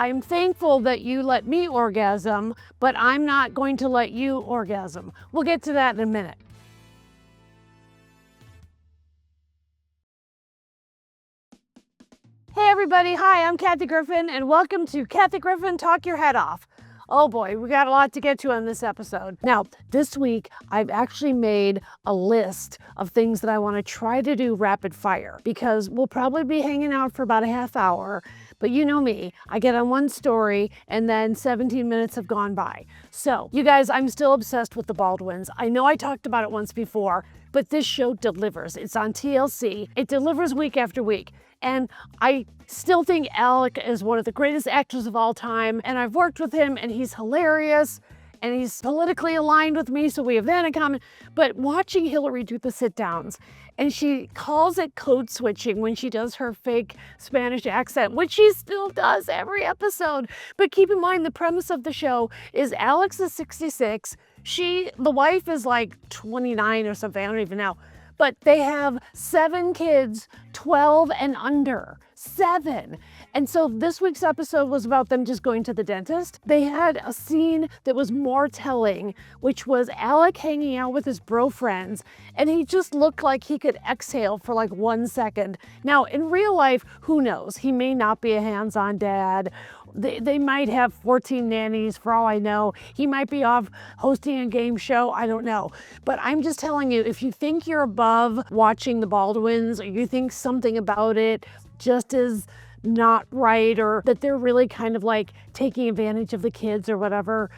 I'm thankful that you let me orgasm, but I'm not going to let you orgasm. We'll get to that in a minute. Hey everybody, hi, I'm Kathy Griffin and welcome to Kathy Griffin Talk Your Head Off. Oh boy, we got a lot to get to on this episode. Now, this week, I've actually made a list of things that I want to try to do rapid fire because we'll probably be hanging out for about a half hour. But you know me, I get on one story and then 17 minutes have gone by. So, you guys, I'm still obsessed with the Baldwins. I know I talked about it once before, but this show delivers. It's on TLC. It delivers week after week. And I still think Alec is one of the greatest actors of all time. And I've worked with him and he's hilarious and he's politically aligned with me. So we have that in common. But watching Hillary do the sit downs, and she calls it code switching when she does her fake Spanish accent, which she still does every episode. But keep in mind, the premise of the show is Alex is 66. The wife is like 29 or something. I don't even know. But they have 7 kids, 12 and under. 7. And so this week's episode was about them just going to the dentist. They had a scene that was more telling, which was Alec hanging out with his bro friends, and he just looked like he could exhale for like 1 second. Now, in real life, who knows? He may not be a hands-on dad. They might have 14 nannies for all I know. He might be off hosting a game show. I don't know. But I'm just telling you, if you think you're above watching the Baldwins or you think something about it just is not right or that they're really kind of like taking advantage of the kids or whatever,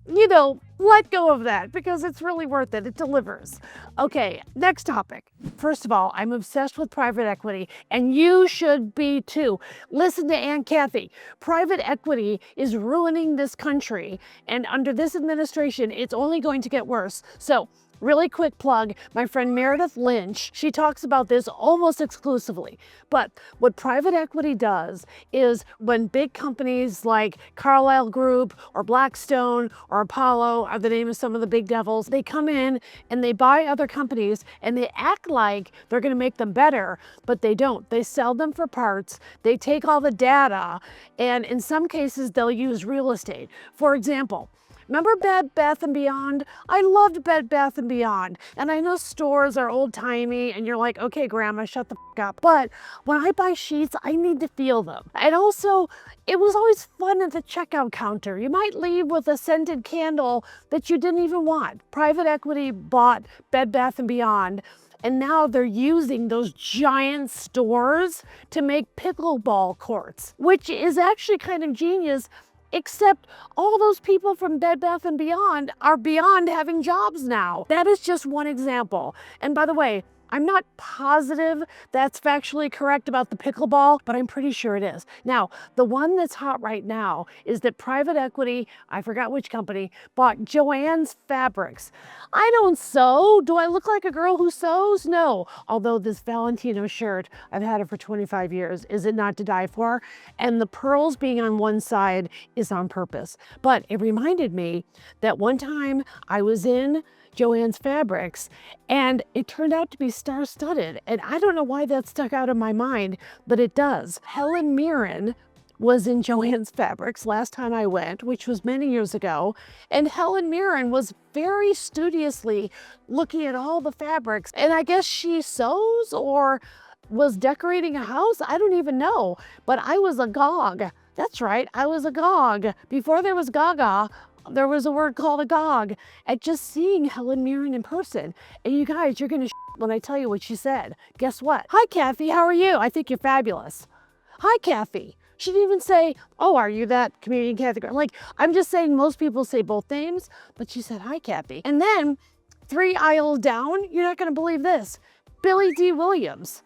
you know, let go of that because it's really worth it. It delivers. Okay, next topic. First of all, I'm obsessed with private equity and you should be too. Listen to Aunt Kathy. Private equity is ruining this country and under this administration, it's only going to get worse. So, really quick plug, my friend Meredith Lynch, she talks about this almost exclusively. But what private equity does is when big companies like Carlyle Group or Blackstone or Apollo are the name of some of the big devils, they come in and they buy other companies and they act like they're going to make them better, but they don't. They sell them for parts, they take all the data, and in some cases they'll use real estate. For example, remember Bed Bath & Beyond? I loved Bed Bath & Beyond. And I know stores are old-timey and you're like, okay, grandma, shut the f up. But when I buy sheets, I need to feel them. And also, it was always fun at the checkout counter. You might leave with a scented candle that you didn't even want. Private equity bought Bed Bath & Beyond. And now they're using those giant stores to make pickleball courts, which is actually kind of genius. Except all those people from Bed Bath & Beyond are beyond having jobs now. That is just one example. And by the way, I'm not positive that's factually correct about the pickleball, but I'm pretty sure it is. Now, the one that's hot right now is that private equity, I forgot which company, bought Joann's Fabrics. I don't sew. Do I look like a girl who sews? No. Although this Valentino shirt, I've had it for 25 years. Is it not to die for? And the pearls being on one side is on purpose. But it reminded me that one time I was in Joann's Fabrics and it turned out to be star-studded, and I don't know why that stuck out in my mind, but it does. Helen Mirren was in Joann's Fabrics last time I went, which was many years ago, and Helen Mirren was very studiously looking at all the fabrics, and I guess she sews or was decorating a house. I don't even know, but I was agog. That's right, I was agog. Before there was Gaga, there was a word called agog at just seeing Helen Mirren in person. And you guys, you're gonna when I tell you what she said. Guess what? Hi, Kathy, how are you? I think you're fabulous. Hi, Kathy. She didn't even say, oh, are you that comedian Kathy Griffin? Like, I'm just saying most people say both names, but she said, hi, Kathy. And then 3 aisles down, you're not gonna believe this, Billy D. Williams.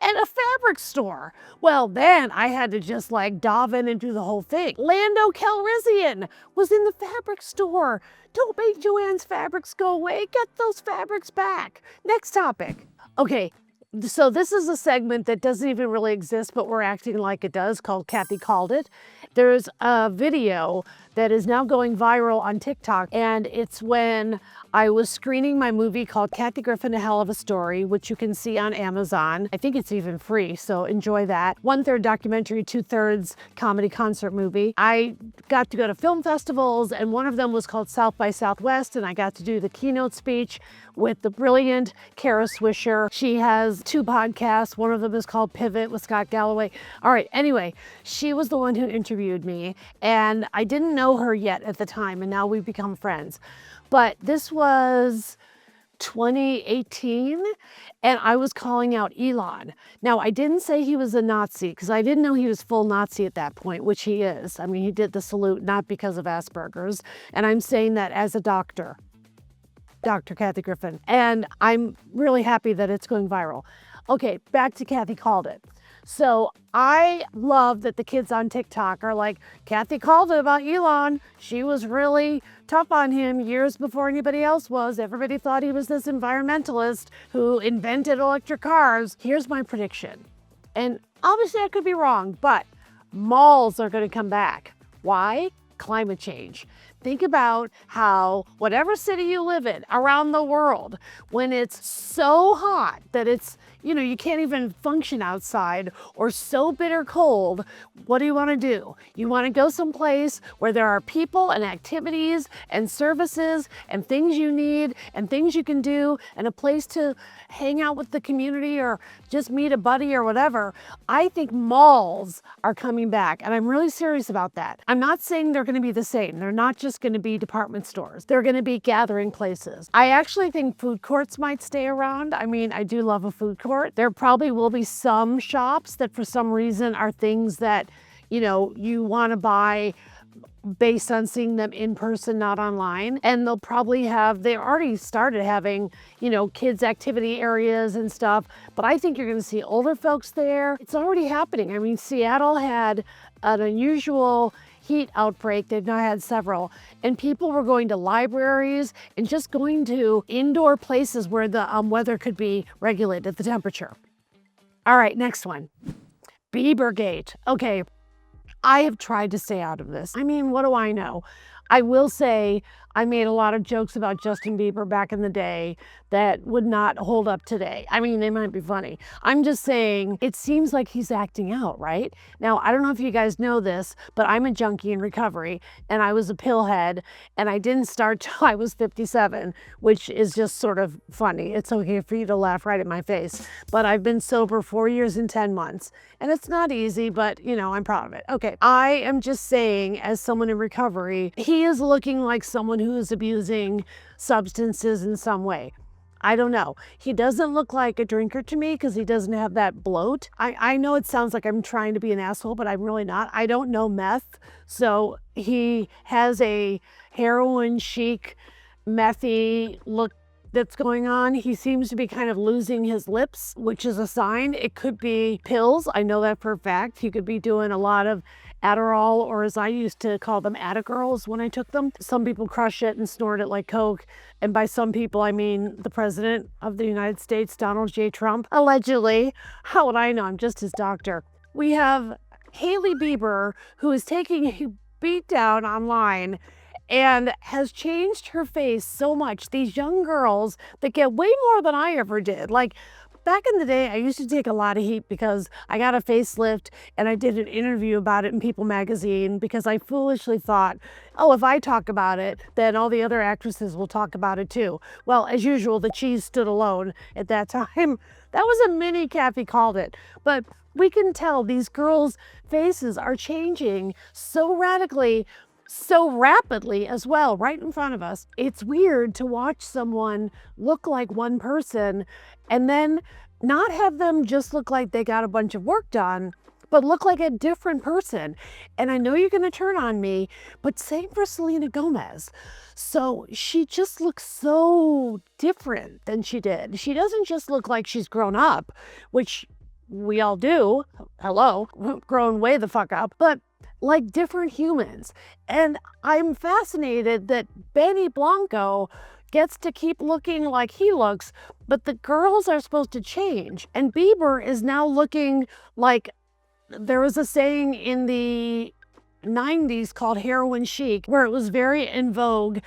And a fabric store. Well, then I had to just like dive in and do the whole thing. Lando Calrissian was in the fabric store. Don't make Joann's Fabrics go away. Get those fabrics back. Next topic. Okay, so this is a segment that doesn't even really exist, but we're acting like it does, called Kathy Called It. There's a video that is now going viral on TikTok. And it's when I was screening my movie called Kathy Griffin, A Hell of a Story, which you can see on Amazon. I think it's even free, so enjoy that. 1/3 documentary, 2/3 comedy concert movie. I got to go to film festivals, and one of them was called South by Southwest, and I got to do the keynote speech with the brilliant Kara Swisher. She has 2 podcasts. One of them is called Pivot with Scott Galloway. All right, anyway, she was the one who interviewed me, and I didn't know her yet at the time, and now we've become friends. But this was 2018, and I was calling out Elon. Now, I didn't say he was a Nazi because I didn't know he was full Nazi at that point, which he is. I mean, he did the salute not because of Asperger's, and I'm saying that as a doctor, Dr. Kathy Griffin, and I'm really happy that it's going viral. Okay, back to Kathy Called It. So I love that the kids on TikTok are like, Kathy called it about Elon. She was really tough on him years before anybody else was. Everybody thought he was this environmentalist who invented electric cars. Here's my prediction. And obviously I could be wrong, but malls are going to come back. Why? Climate change. Think about how whatever city you live in around the world, when it's so hot that it's, you can't even function outside, or so bitter cold, what do you want to do? You want to go someplace where there are people and activities and services and things you need and things you can do and a place to hang out with the community or just meet a buddy or whatever. I think malls are coming back, and I'm really serious about that. I'm not saying they're going to be the same. They're not just going to be department stores. They're going to be gathering places. I actually think food courts might stay around. I mean, I do love a food court. There probably will be some shops that for some reason are things that, you want to buy based on seeing them in person, not online. And they'll probably they already started having, kids activity areas and stuff. But I think you're going to see older folks there. It's already happening. I mean, Seattle had an unusual heat outbreak. They've now had several, and people were going to libraries and just going to indoor places where the weather could be regulated, the temperature. All right, next one. Biebergate. Okay, I have tried to stay out of this. I mean, what do I know? I will say I made a lot of jokes about Justin Bieber back in the day that would not hold up today. I mean, they might be funny. I'm just saying it seems like he's acting out, right? Now, I don't know if you guys know this, but I'm a junkie in recovery, and I was a pillhead, and I didn't start till I was 57, which is just sort of funny. It's okay for you to laugh right at my face, but I've been sober 4 years and 10 months, and it's not easy, but I'm proud of it. Okay, I am just saying, as someone in recovery, he is looking like someone who is abusing substances in some way. I don't know. He doesn't look like a drinker to me because he doesn't have that bloat. I know it sounds like I'm trying to be an asshole, but I'm really not. I don't know meth. So he has a heroin chic, methy look that's going on. He seems to be kind of losing his lips, which is a sign. It could be pills. I know that for a fact. He could be doing a lot of Adderall, or as I used to call them, Attagirls when I took them. Some people crush it and snort it like Coke. And by some people, I mean the president of the United States, Donald J. Trump, allegedly. How would I know? I'm just his doctor. We have Hailey Bieber, who is taking a beat down online and has changed her face so much. These young girls that get way more than I ever did. Like, back in the day, I used to take a lot of heat because I got a facelift and I did an interview about it in People magazine because I foolishly thought, oh, if I talk about it, then all the other actresses will talk about it too. Well, as usual, the cheese stood alone at that time. That was a mini Kathy Called It. But we can tell these girls' faces are changing so radically, so rapidly as well, right in front of us. It's weird to watch someone look like one person and then not have them just look like they got a bunch of work done, but look like a different person. And I know you're going to turn on me, but same for Selena Gomez. So she just looks so different than she did. She doesn't just look like she's grown up, which we all do. Hello, grown way the fuck up, but like different humans. And I'm fascinated that Benny Blanco gets to keep looking like he looks, but the girls are supposed to change. And Bieber is now looking like, there was a saying in the 90s called heroin chic, where it was very in vogue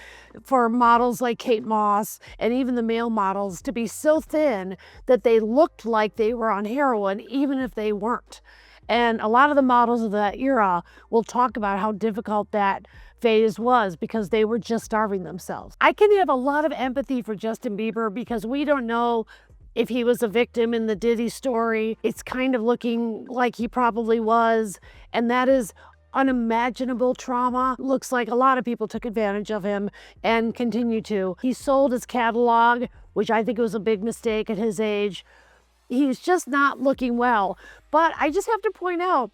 for models like Kate Moss and even the male models to be so thin that they looked like they were on heroin, even if they weren't. And a lot of the models of that era will talk about how difficult that phase was because they were just starving themselves. I can have a lot of empathy for Justin Bieber because we don't know if he was a victim in the Diddy story. It's kind of looking like he probably was, and that is unimaginable trauma. Looks like a lot of people took advantage of him and continue to. He sold his catalog, which I think was a big mistake at his age. He's just not looking well. But I just have to point out,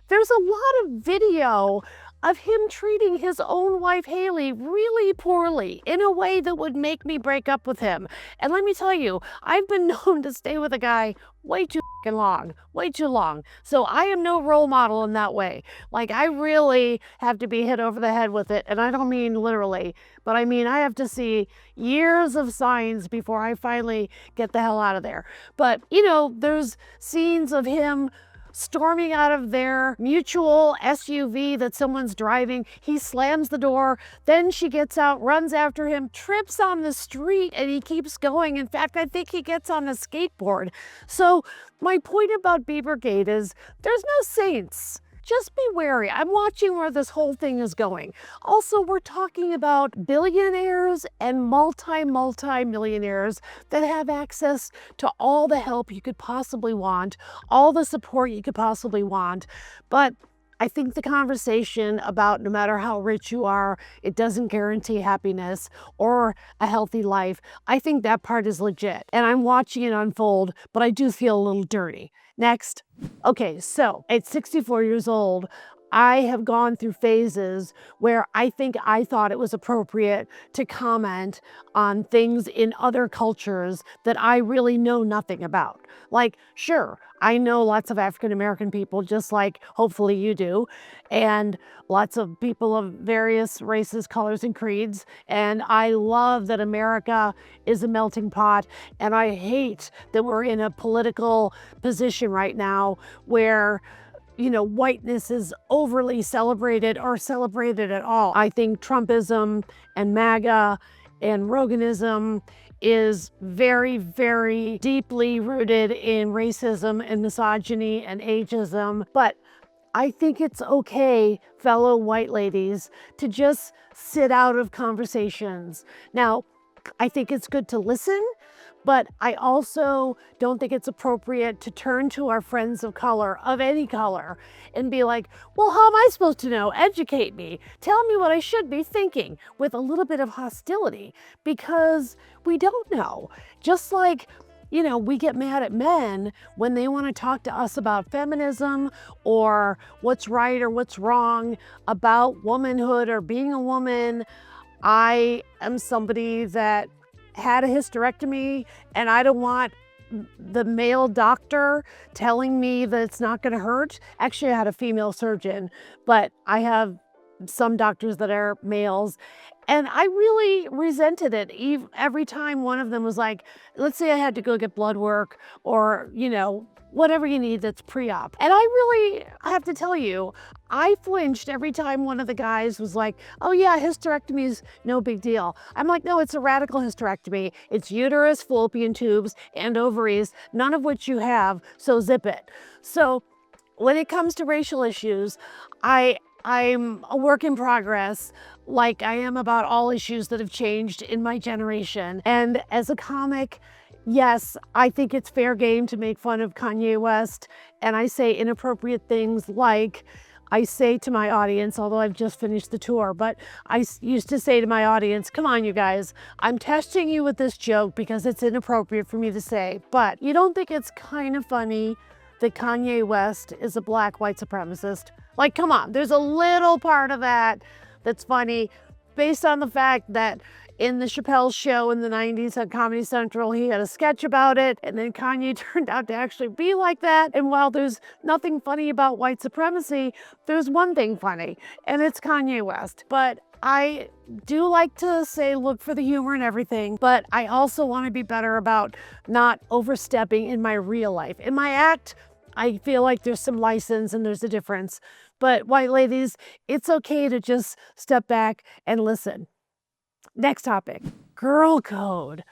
there's a lot of video of him treating his own wife, Haley, really poorly in a way that would make me break up with him. And let me tell you, I've been known to stay with a guy way too long, way too long. So I am no role model in that way. Like, I really have to be hit over the head with it. And I don't mean literally, but I mean, I have to see years of signs before I finally get the hell out of there. But, you know, there's scenes of him storming out of their mutual SUV that someone's driving. He slams the door, then she gets out, runs after him, trips on the street, and he keeps going. In fact, I think he gets on a skateboard. So my point about Biebergate is there's no saints. Just be wary. I'm watching where this whole thing is going. Also, we're talking about billionaires and multi-millionaires that have access to all the help you could possibly want, all the support you could possibly want. But I think the conversation about no matter how rich you are, it doesn't guarantee happiness or a healthy life. I think that part is legit. And I'm watching it unfold, but I do feel a little dirty. Next. Okay, so at 64 years old, I have gone through phases where I think I thought it was appropriate to comment on things in other cultures that I really know nothing about. Like, sure, I know lots of African American people, just like hopefully you do, and lots of people of various races, colors, and creeds. And I love that America is a melting pot. And I hate that we're in a political position right now where, you know, whiteness is overly celebrated or celebrated at all. I think Trumpism and MAGA and Roganism is very, very deeply rooted in racism and misogyny and ageism. But I think it's okay, fellow white ladies, to just sit out of conversations. Now, I think it's good to listen, but I also don't think it's appropriate to turn to our friends of color, of any color, and be like, well, how am I supposed to know? Educate me. Tell me what I should be thinking, with a little bit of hostility, because we don't know. Just like, you know, we get mad at men when they want to talk to us about feminism or what's right or what's wrong about womanhood or being a woman. I am somebody that had a hysterectomy, and I don't want the male doctor telling me that it's not going to hurt. Actually, I had a female surgeon, but I have some doctors that are males, and I really resented it every time one of them was like, let's say I had to go get blood work or, you know, whatever you need that's pre-op. And I really have to tell you, I flinched every time one of the guys was like, oh yeah, hysterectomy is no big deal. I'm like, no, it's a radical hysterectomy. It's uterus, fallopian tubes, and ovaries, none of which you have, so zip it. So when it comes to racial issues, I'm a work in progress, like I am about all issues that have changed in my generation. And as a comic, yes, I think it's fair game to make fun of Kanye West, and I say inappropriate things like, I say to my audience, although I've just finished the tour, but I used to say to my audience, come on, you guys, I'm testing you with this joke because it's inappropriate for me to say, but you don't think it's kind of funny that Kanye West is a black white supremacist? Like, come on, there's a little part of that that's funny based on the fact that in the Chappelle show in the 90s on Comedy Central, he had a sketch about it, and then Kanye turned out to actually be like that. And while there's nothing funny about white supremacy, there's one thing funny, and it's Kanye West. But I do like to say, look for the humor and everything, but I also want to be better about not overstepping in my real life. In my act, I feel like there's some license and there's a difference. But white ladies, it's okay to just step back and listen. Next topic, girl code.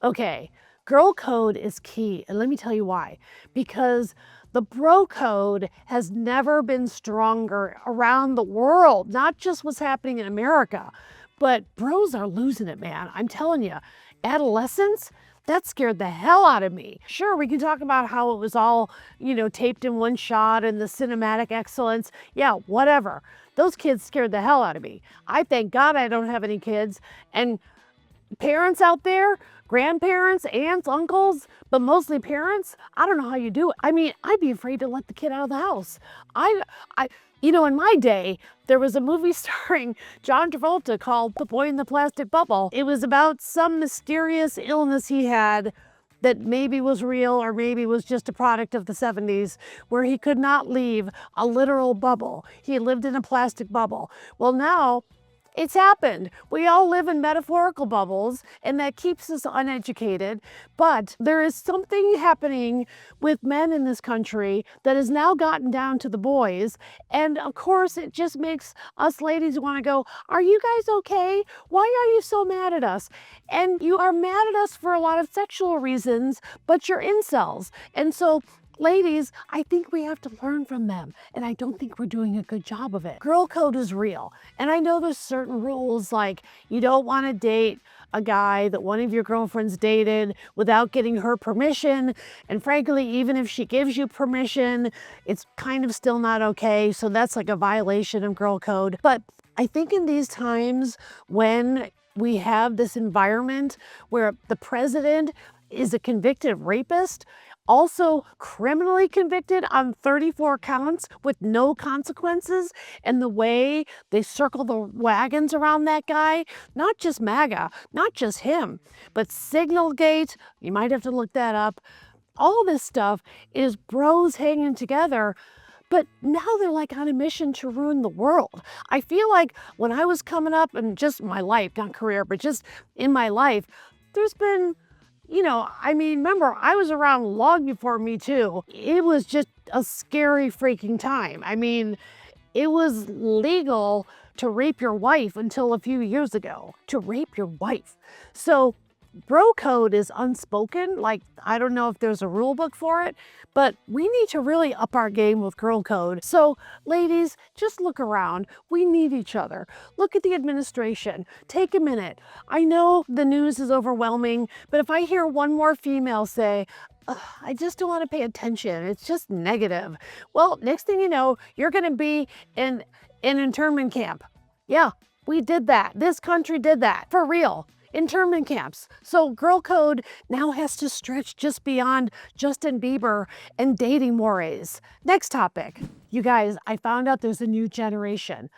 Okay, girl code is key, and let me tell you why. Because the bro code has never been stronger around the world, not just what's happening in America, but bros are losing it, man. I'm telling you, adolescence, that scared the hell out of me. Sure, we can talk about how it was all, taped in one shot and the cinematic excellence. Yeah, whatever. Those kids scared the hell out of me. I thank God I don't have any kids. And parents out there, grandparents, aunts, uncles, but mostly parents, I don't know how you do it. I mean, I'd be afraid to let the kid out of the house. In my day, there was a movie starring John Travolta called The Boy in the Plastic Bubble. It was about some mysterious illness he had that maybe was real or maybe was just a product of the 70s, where he could not leave a literal bubble. He lived in a plastic bubble. Well, now it's happened. We all live in metaphorical bubbles, and that keeps us uneducated. But there is something happening with men in this country that has now gotten down to the boys. And of course, it just makes us ladies want to go, are you guys okay? Why are you so mad at us? And you are mad at us for a lot of sexual reasons, but you're incels. And so ladies, I think we have to learn from them, and I don't think we're doing a good job of it. Girl code is real, and I know there's certain rules, like you don't want to date a guy that one of your girlfriends dated without getting her permission, and frankly, even if she gives you permission, it's kind of still not okay, so that's like a violation of girl code. But I think in these times when we have this environment where the president is a convicted rapist, also criminally convicted on 34 counts with no consequences, and the way they circle the wagons around that guy, not just MAGA, not just him, but Signalgate, you might have to look that up. All this stuff is bros hanging together, but now they're like on a mission to ruin the world. I feel like when I was coming up, and just my life, not career, but just in my life, there's been, remember, I was around long before Me Too. It was just a scary freaking time. I mean, it was legal to rape your wife until a few years ago, to rape your wife. So bro code is unspoken. Like, I don't know if there's a rule book for it, but we need to really up our game with girl code. So ladies, just look around. We need each other. Look at the administration. Take a minute. I know the news is overwhelming, but if I hear one more female say, I just don't want to pay attention, it's just negative, well, next thing you know, you're going to be in an internment camp. Yeah, we did that. This country did that. For real. Internment camps. So girl code now has to stretch just beyond Justin Bieber and dating mores. Next topic. You guys, I found out there's a new generation,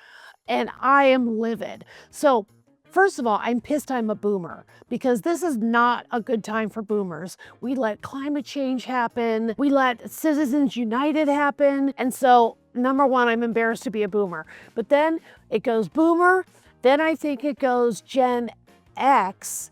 and I am livid. So first of all, I'm pissed I'm a boomer, because this is not a good time for boomers. We let climate change happen. We let Citizens United happen. And so, number one, I'm embarrassed to be a boomer. But then it goes boomer. Then I think it goes Gen X,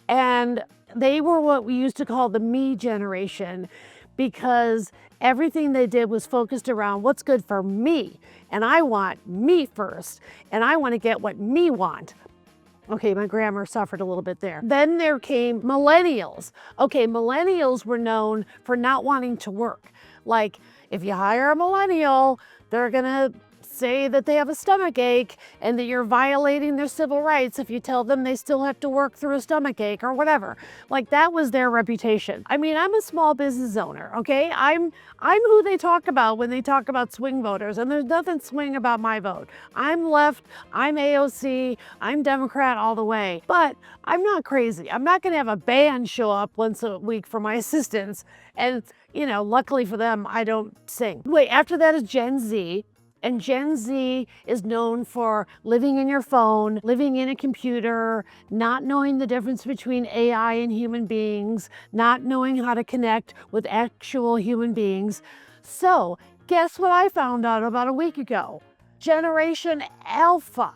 and they were what we used to call the me generation, because everything they did was focused around what's good for me, and I want me first, and I want to get what me want. Okay, my grammar suffered a little bit there. Then there came millennials. Okay, millennials were known for not wanting to work. Like, if you hire a millennial, they're gonna say that they have a stomach ache and that you're violating their civil rights if you tell them they still have to work through a stomach ache or whatever. Like, that was their reputation. I mean, I'm a small business owner, okay? I'm who they talk about when they talk about swing voters, and there's nothing swing about my vote. I'm left, I'm AOC, I'm Democrat all the way, but I'm not crazy. I'm not gonna have a band show up once a week for my assistants, and luckily for them, I don't sing. Wait, after that is Gen Z. And Gen Z is known for living in your phone, living in a computer, not knowing the difference between AI and human beings, not knowing how to connect with actual human beings. So, guess what I found out about a week ago? Generation Alpha.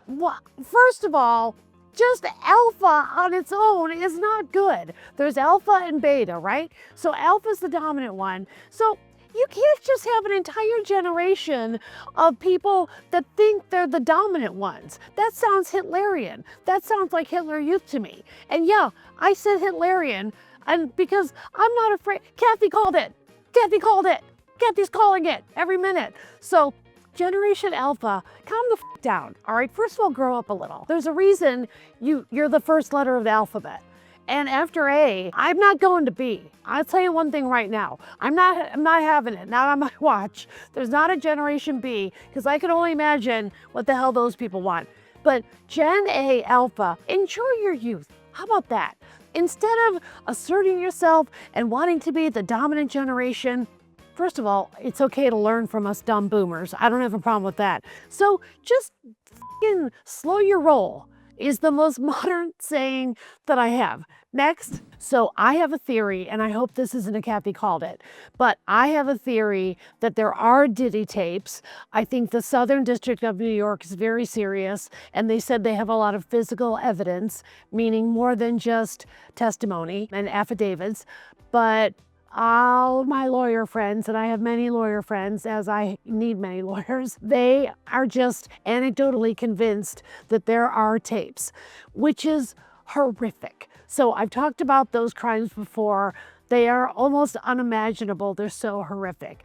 Well, first of all, just alpha on its own is not good. There's alpha and beta, right? So alpha's the dominant one. So you can't just have an entire generation of people that think they're the dominant ones. That sounds Hitlerian. That sounds like Hitler Youth to me. And yeah, I said Hitlerian, and because I'm not afraid. Kathy called it. Kathy called it. Kathy's calling it every minute. So Generation Alpha, calm the f down, all right? First of all, grow up a little. There's a reason you're the first letter of the alphabet. And after A, I'm not going to B. I'll tell you one thing right now. I'm not having it, not on my watch. There's not a Generation B, because I can only imagine what the hell those people want. But Gen A Alpha, enjoy your youth. How about that? Instead of asserting yourself and wanting to be the dominant generation, first of all, it's okay to learn from us dumb boomers. I don't have a problem with that. So just f***ing slow your roll is the most modern saying that I have. Next. So I have a theory, and I hope this isn't a Kathy called it, but I have a theory that there are Diddy tapes. I think the Southern District of New York is very serious, and they said they have a lot of physical evidence, meaning more than just testimony and affidavits, but all my lawyer friends, and I have many lawyer friends, as I need many lawyers, they are just anecdotally convinced that there are tapes, which is horrific. So I've talked about those crimes before. They are almost unimaginable. They're so horrific.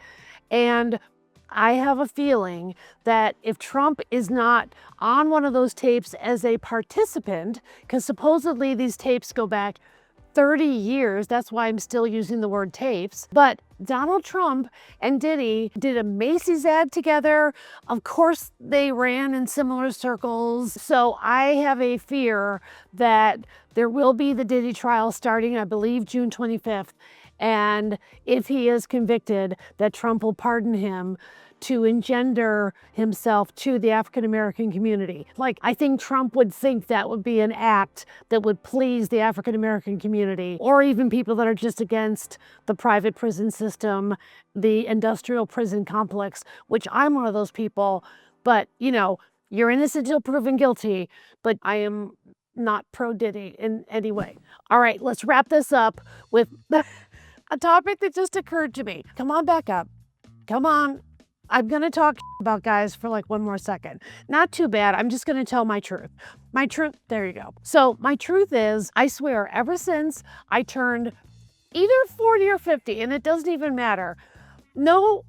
And I have a feeling that if Trump is not on one of those tapes as a participant, because supposedly these tapes go back 30 years, that's why I'm still using the word tapes. But Donald Trump and Diddy did a Macy's ad together. Of course, they ran in similar circles. So I have a fear that there will be the Diddy trial starting, I believe, June 25th. And if he is convicted, that Trump will pardon him to engender himself to the African-American community. Like, I think Trump would think that would be an act that would please the African-American community, or even people that are just against the private prison system, the industrial prison complex, which I'm one of those people. But, you know, you're innocent until proven guilty, but I am not pro-Diddy in any way. All right, let's wrap this up with a topic that just occurred to me. Come on back up. Come on. I'm going to talk about guys for like one more second. Not too bad. I'm just going to tell my truth. My truth, there you go. So my truth is, I swear, ever since I turned either 40 or 50, and it doesn't even matter, no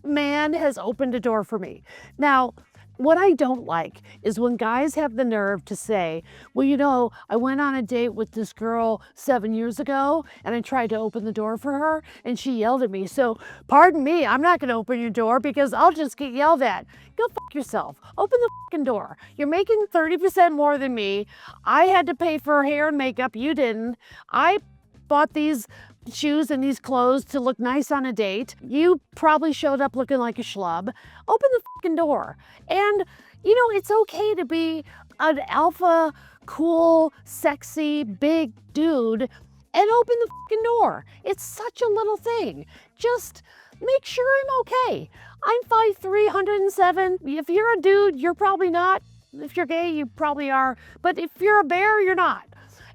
man has opened a door for me. Now, what I don't like is when guys have the nerve to say, well, you know, I went on a date with this girl 7 years ago and I tried to open the door for her and she yelled at me. So pardon me, I'm not going to open your door because I'll just get yelled at. Go fuck yourself. Open the fucking door. You're making 30% more than me. I had to pay for hair and makeup. You didn't. I bought these shoes and these clothes to look nice on a date. You probably showed up looking like a schlub. Open the fucking door. And, you know, it's okay to be an alpha, cool, sexy, big dude and open the fucking door. It's such a little thing. Just make sure I'm okay. I'm 5'3", 107. If you're a dude, you're probably not. If you're gay, you probably are. But if you're a bear, you're not.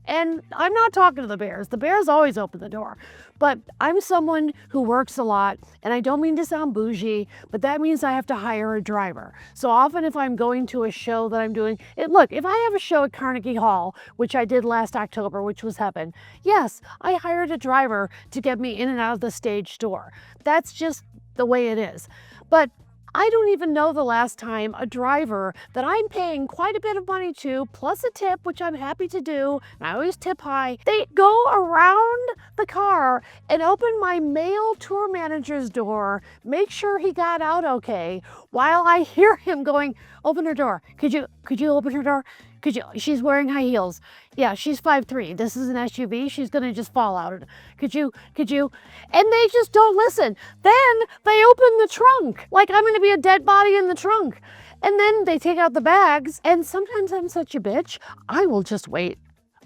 And I'm not talking to the bears. The bears always open the door. But I'm someone who works a lot, and I don't mean to sound bougie, but that means I have to hire a driver. So often if I'm going to a show that I'm doing, look, if I have a show at Carnegie Hall, which I did last October, which was heaven, yes, I hired a driver to get me in and out of the stage door. That's just the way it is. But I don't even know the last time a driver that I'm paying quite a bit of money to, plus a tip, which I'm happy to do, and I always tip high, they go around the car and open my male tour manager's door, make sure he got out okay, while I hear him going, open her door. Could you open her door? Could you? She's wearing high heels. Yeah, she's 5'3". This is an SUV. She's gonna just fall out. Could you? And they just don't listen. Then they open the trunk. Like I'm gonna be a dead body in the trunk. And then they take out the bags. And sometimes I'm such a bitch, I will just wait.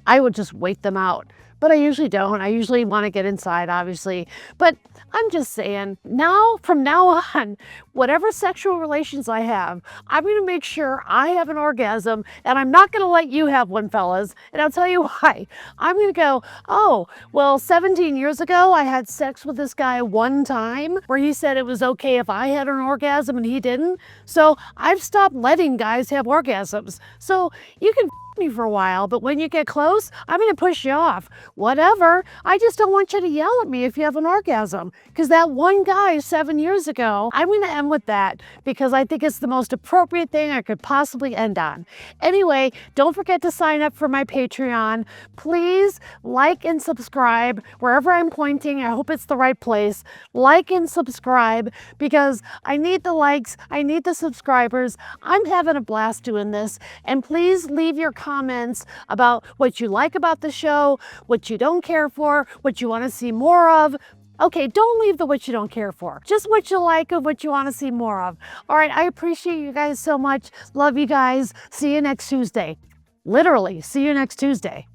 I would just wait them out. but I usually don't. I usually want to get inside, obviously. But I'm just saying, now, from now on, whatever sexual relations I have, I'm going to make sure I have an orgasm, and I'm not going to let you have one, fellas. And I'll tell you why. I'm going to go, oh, well, 17 years ago, I had sex with this guy one time where he said it was okay if I had an orgasm and he didn't. So I've stopped letting guys have orgasms. So you can me for a while, but when you get close, I'm going to push you off. Whatever. I just don't want you to yell at me if you have an orgasm, because that one guy 7 years ago, I'm going to end with that because I think it's the most appropriate thing I could possibly end on. Anyway, don't forget to sign up for my Patreon. Please like and subscribe wherever I'm pointing. I hope it's the right place. Like and subscribe because I need the likes. I need the subscribers. I'm having a blast doing this, and please leave your comments about what you like about the show, what you don't care for, what you want to see more of. Okay, don't leave the what you don't care for. Just what you like and what you want to see more of. All right, I appreciate you guys so much. Love you guys. See you next Tuesday. Literally, see you next Tuesday.